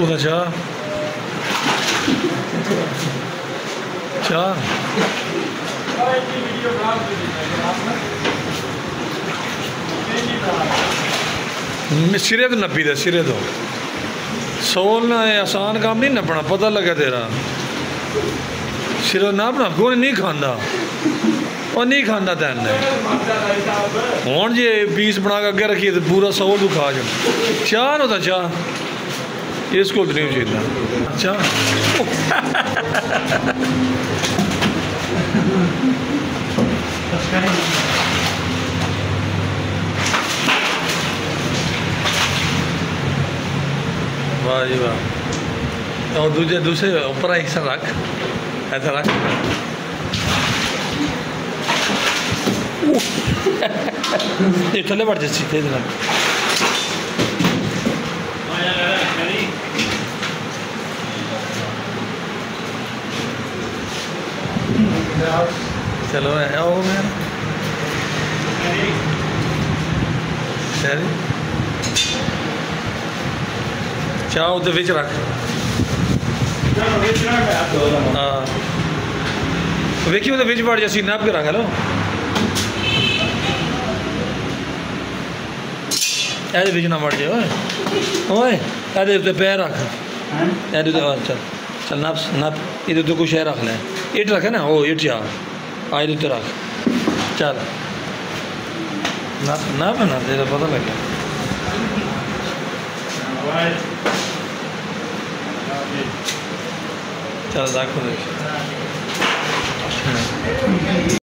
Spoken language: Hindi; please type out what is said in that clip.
उधर चाह चाह सिरे तो नपी दे सिरे तो सोल ना आसान काम नहीं नपना पता लगे तेरा सिरे ना अपना कौन नहीं खांदा और नहीं खांदा तैन हूँ जे पीस बना के अगे रखिए तो पूरा सोल तू खा जा चाह ना चाह इस को नहीं चाहिए अच्छा वाह जी वाह और दूसरे ऊपर ऐसा रख ऐसा रख ये थले बढ़ जाती तेज ना चलो आओ मैं चाह उधर बिच रख हाँ वेखी उधर बिच बढ़ जैसी नाप के रख लो ऐसे बिच ना बढ़ जाए ओए ऐसे उत्ते पैर रख ऐसे चल चल नाप नाप इधर तो कुछ है रख ले इट रखे ना ओ इट जा आए उत्ते रख चल नाप नाप ना तेरा पता लगे चल रखो